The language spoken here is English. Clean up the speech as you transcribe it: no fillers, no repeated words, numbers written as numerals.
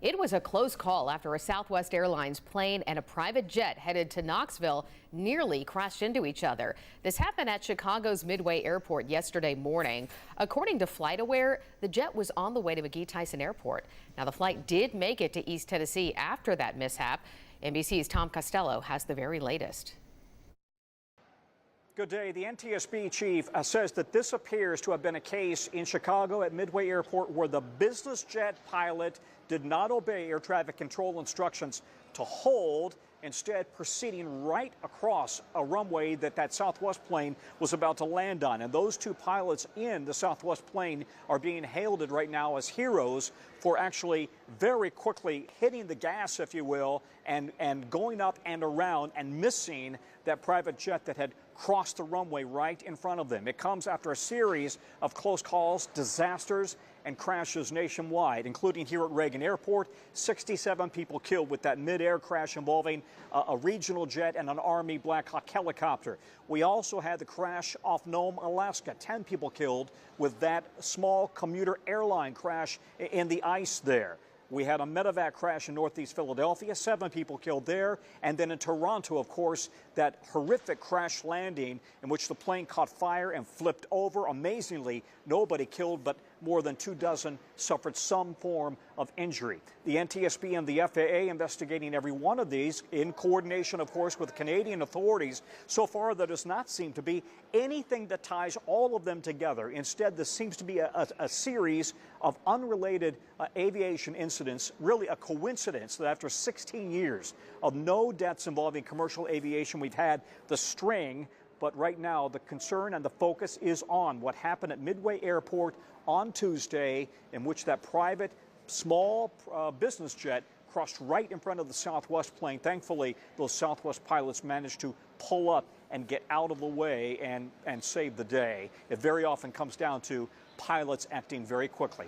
It was a close call after a Southwest Airlines plane and a private jet headed to Knoxville nearly crashed into each other. This happened at Chicago's Midway Airport yesterday morning. According to FlightAware, the jet was on the way to McGee-Tyson Airport. Now, the flight did make it to East Tennessee after that mishap. NBC's Tom Costello has the very latest. Good day. The NTSB chief says that this appears to have been a case in Chicago at Midway Airport where the business jet pilot did not obey air traffic control instructions to hold, instead proceeding right across a runway that Southwest plane was about to land on. And those two pilots in the Southwest plane are being hailed right now as heroes for actually very quickly hitting the gas, if you will, and going up and around and missing that private jet that had crossed the runway right in front of them. It comes after a series of close calls, disasters, and crashes nationwide, including here at Reagan Airport. 67 people killed with that mid-air crash involving a regional jet and an Army Black Hawk helicopter. We also had the crash off Nome, Alaska. 10 people killed with that small commuter airline crash in the ice there. We had a medevac crash in Northeast Philadelphia, 7 people killed there. And then in Toronto, of course, that horrific crash landing in which the plane caught fire and flipped over. Amazingly, nobody killed, but more than 24 suffered some form of injury. The NTSB and the FAA investigating every one of these in coordination, of course, with Canadian authorities. So far, there does not seem to be anything that ties all of them together. Instead, this seems to be a series of unrelated aviation incidents, really a coincidence that after 16 years of no deaths involving commercial aviation, we've had the string. But right now, the concern and the focus is on what happened at Midway Airport on Tuesday, in which that private small business jet crossed right in front of the Southwest plane. Thankfully, those Southwest pilots managed to pull up and get out of the way and save the day. It very often comes down to pilots acting very quickly.